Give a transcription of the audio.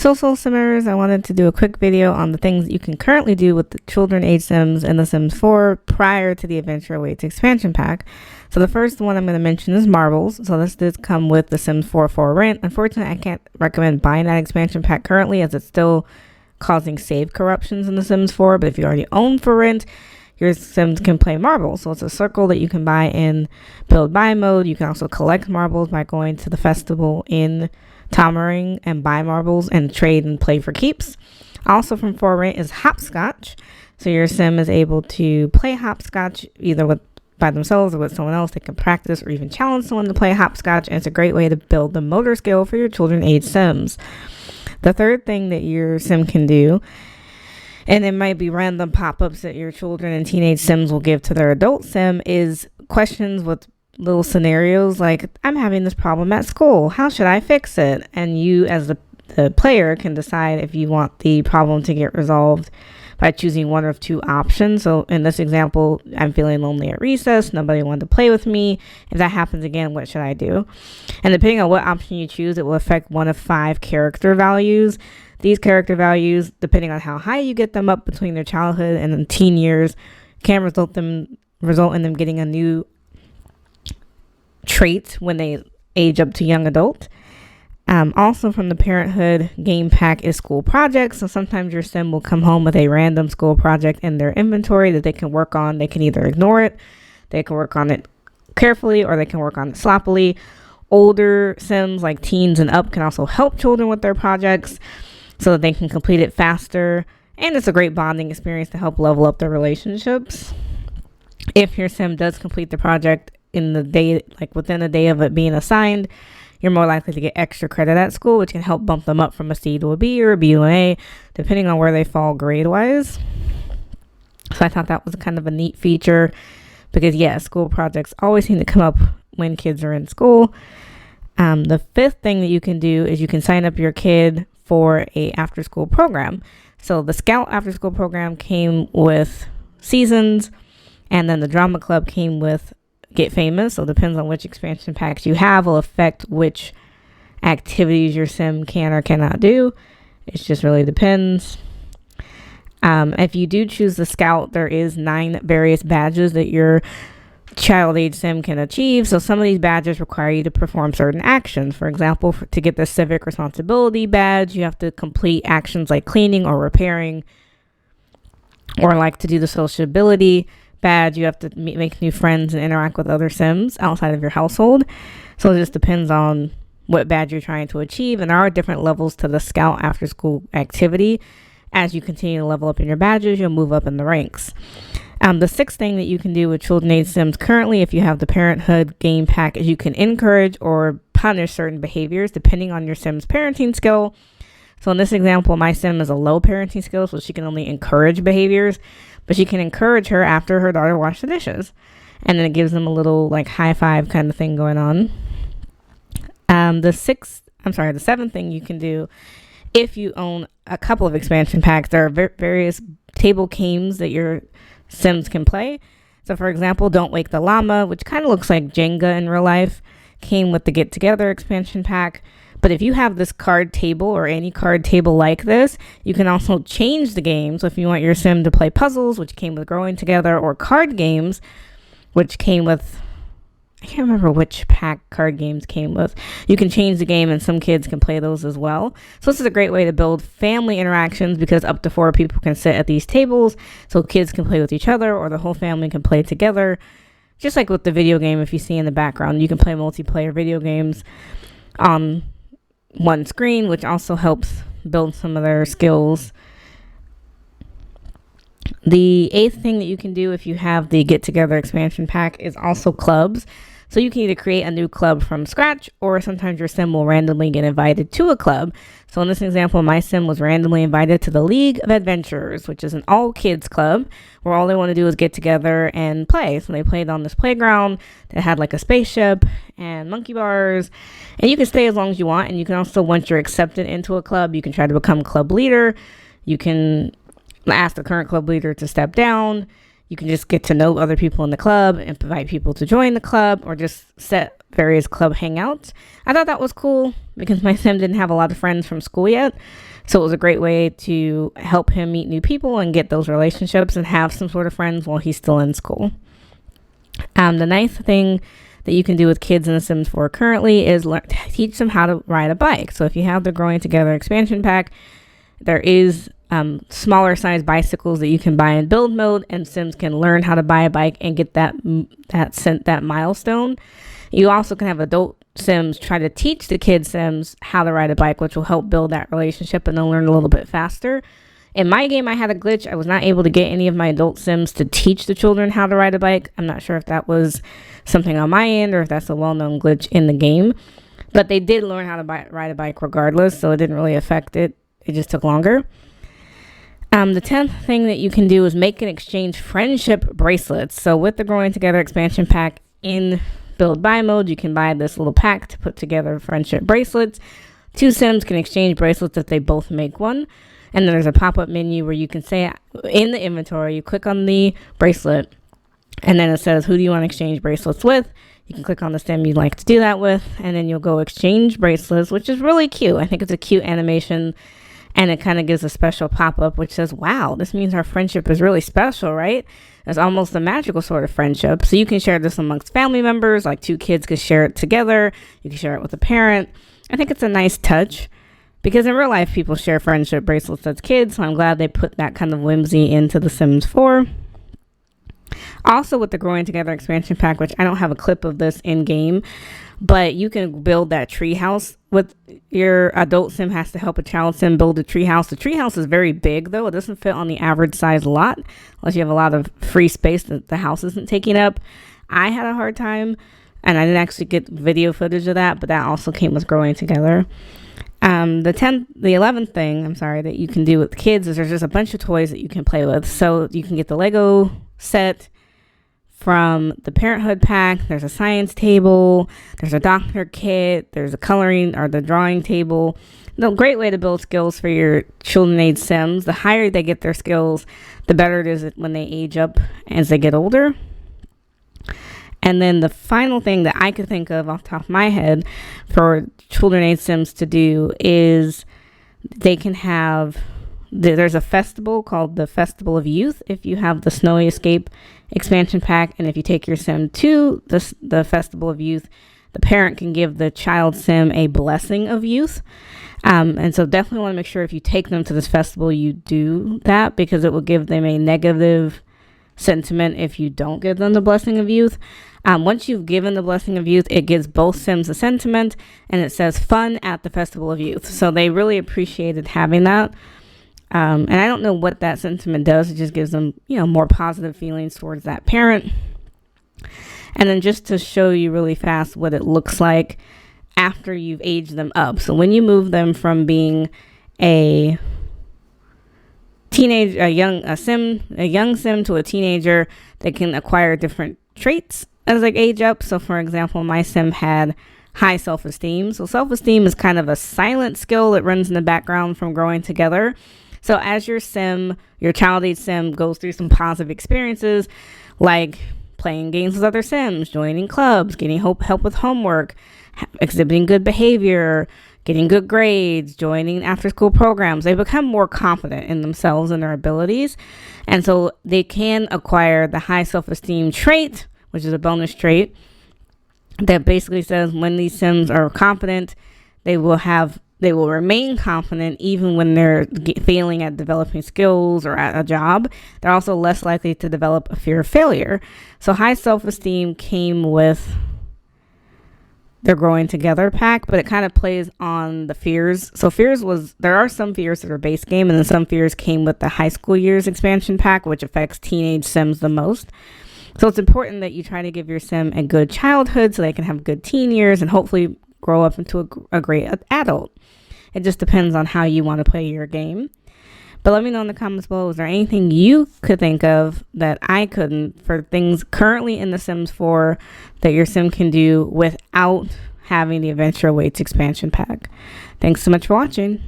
So Soul Simmers, I wanted to do a quick video on the things that you can currently do with the children age Sims in The Sims 4 prior to the Adventure Awaits expansion pack. So the first one I'm going to mention is marbles. So this does come with The Sims 4 for rent. Unfortunately, I can't recommend buying that expansion pack currently as it's still causing save corruptions in The Sims 4. But if you already own for rent, your Sims can play marbles. So it's a circle that you can buy in build buy mode. You can also collect marbles by going to the festival in Tommering and buy marbles and trade and play for keeps. Also from For Rent is hopscotch. So your Sim is able to play hopscotch either by themselves or with someone else. They can practice or even challenge someone to play hopscotch, and it's a great way to build the motor skill for your children age Sims. The third thing that your Sim can do, and it might be random pop-ups that your children and teenage Sims will give to their adult Sim, is questions with little scenarios like, I'm having this problem at school, how should I fix it? And you as the player can decide if you want the problem to get resolved by choosing one of two options. So in this example, I'm feeling lonely at recess, nobody wanted to play with me. If that happens again, what should I do? And depending on what option you choose, it will affect one of 5 character values. These character values, depending on how high you get them up between their childhood and the teen years, can result in them getting a new trait when they age up to young adult. Also from the Parenthood game pack is school projects. So sometimes your Sim will come home with a random school project in their inventory that they can work on. They can either ignore it, they can work on it carefully, or they can work on it sloppily. Older Sims like teens and up can also help children with their projects so that they can complete it faster. And it's a great bonding experience to help level up their relationships. If your Sim does complete the project in the day, like within a day of it being assigned, you're more likely to get extra credit at school, which can help bump them up from a C to a B or a B to an A, depending on where they fall grade-wise. So I thought that was kind of a neat feature because, yeah, school projects always seem to come up when kids are in school. The fifth thing that you can do is you can sign up your kid for a after-school program. So the Scout after-school program came with seasons, and then the Drama Club came with Get Famous. So it depends on which expansion packs you have will affect which activities your Sim can or cannot do. It just really depends. If you do choose the Scout, there is 9 various badges that your child age Sim can achieve. So some of these badges require you to perform certain actions. For example, to get the Civic Responsibility badge, you have to complete actions like cleaning or repairing, or like to do the Sociability badge, you have to make new friends and interact with other Sims outside of your household. So it just depends on what badge you're trying to achieve, and there are different levels to the Scout after school activity. As you continue to level up in your badges, you'll move up in the ranks. The sixth thing that you can do with children age Sims currently, if you have the Parenthood game pack, is you can encourage or punish certain behaviors depending on your Sim's parenting skill. So in this example, my Sim is a low parenting skill, so she can only encourage behaviors, but she can encourage her after her daughter washed the dishes. And then it gives them a little like high five kind of thing going on. The seventh thing you can do if you own a couple of expansion packs, there are various table games that your Sims can play. So for example, Don't Wake the Llama, which kind of looks like Jenga in real life, came with the Get Together expansion pack. But if you have this card table or any card table like this, you can also change the game. So if you want your Sim to play puzzles, which came with Growing Together, or card games, which came with, I can't remember which pack card games came with, you can change the game and some kids can play those as well. So this is a great way to build family interactions because up to 4 people can sit at these tables. So kids can play with each other or the whole family can play together. Just like with the video game, if you see in the background, you can play multiplayer video games on one screen, which also helps build some of their skills. The 8th thing that you can do if you have the Get Together expansion pack is also clubs. So you can either create a new club from scratch, or sometimes your Sim will randomly get invited to a club. So in this example, my Sim was randomly invited to the League of Adventurers, which is an all kids club where all they want to do is get together and play. So they played on this playground that had like a spaceship and monkey bars, and you can stay as long as you want. And you can also, once you're accepted into a club, you can try to become club leader. You can ask the current club leader to step down. You can just get to know other people in the club and invite people to join the club, or just set various club hangouts. I thought that was cool because my sim didn't have a lot of friends from school yet. So it was a great way to help him meet new people and get those relationships and have some sort of friends while he's still in school. The nice thing that you can do with kids in The Sims 4 currently is teach them how to ride a bike. So if you have the Growing Together expansion pack, there is smaller size bicycles that you can buy in build mode, and Sims can learn how to buy a bike and get that milestone. You also can have adult Sims try to teach the kid Sims how to ride a bike, which will help build that relationship and they'll learn a little bit faster. In my game, I had a glitch. I was not able to get any of my adult Sims to teach the children how to ride a bike. I'm not sure if that was something on my end or if that's a well-known glitch in the game, but they did learn how to ride a bike regardless, so it didn't really affect it. It just took longer. The 10th thing that you can do is make and exchange friendship bracelets. So with the Growing Together expansion pack in build buy mode, you can buy this little pack to put together friendship bracelets. Two Sims can exchange bracelets if they both make one. And then there's a pop-up menu where you can say in the inventory, you click on the bracelet and then it says, who do you want to exchange bracelets with? You can click on the Sim you'd like to do that with, and then you'll go exchange bracelets, which is really cute. I think it's a cute animation, and it kind of gives a special pop-up which says, wow, this means our friendship is really special, right? It's almost a magical sort of friendship. So you can share this amongst family members, like two kids could share it together. You can share it with a parent. I think it's a nice touch because in real life, people share friendship bracelets as kids. So I'm glad they put that kind of whimsy into The Sims 4. Also with the Growing Together expansion pack, which I don't have a clip of this in game, but you can build that tree house with your adult Sim has to help a child Sim build a tree house. The tree house is very big though. It doesn't fit on the average size lot unless you have a lot of free space that the house isn't taking up. I had a hard time and I didn't actually get video footage of that, but that also came with Growing Together. The 11th thing, that you can do with kids is there's just a bunch of toys that you can play with. So you can get the Lego set from the Parenthood pack. There's a science table, there's a doctor kit, there's a coloring or the drawing table. No, great way to build skills for your children age Sims. The higher they get their skills, the better it is when they age up as they get older. And then the final thing that I could think of off the top of my head for children age Sims to do is they can have, there's a festival called the Festival of Youth if you have the Snowy Escape expansion pack, and if you take your Sim to the Festival of Youth, the parent can give the child Sim a blessing of youth. And so definitely want to make sure if you take them to this festival, you do that because it will give them a negative sentiment if you don't give them the blessing of youth. Once you've given the blessing of youth, it gives both Sims a sentiment and it says fun at the Festival of Youth. So they really appreciated having that. And I don't know what that sentiment does. It just gives them, more positive feelings towards that parent. And then just to show you really fast what it looks like after you've aged them up. So when you move them from being a young Sim to a teenager, they can acquire different traits as they age up. So for example, my Sim had high self-esteem. So self-esteem is kind of a silent skill that runs in the background from Growing Together. So as your child age Sim goes through some positive experiences, like playing games with other Sims, joining clubs, getting help with homework, exhibiting good behavior, getting good grades, joining after school programs, they become more confident in themselves and their abilities. And so they can acquire the high self-esteem trait, which is a bonus trait that basically says when these Sims are confident, they will remain confident even when they're failing at developing skills or at a job. They're also less likely to develop a fear of failure. So high self-esteem came with their Growing Together pack, but it kind of plays on the fears. So there are some fears that are base game, and then some fears came with the high school years expansion pack, which affects teenage Sims the most. So it's important that you try to give your Sim a good childhood so they can have good teen years and hopefully grow up into a great adult. It just depends on how you want to play your game. But let me know in the comments below, is there anything you could think of that I couldn't for things currently in The Sims 4 that your Sim can do without having the Adventure Awaits expansion pack? Thanks so much for watching.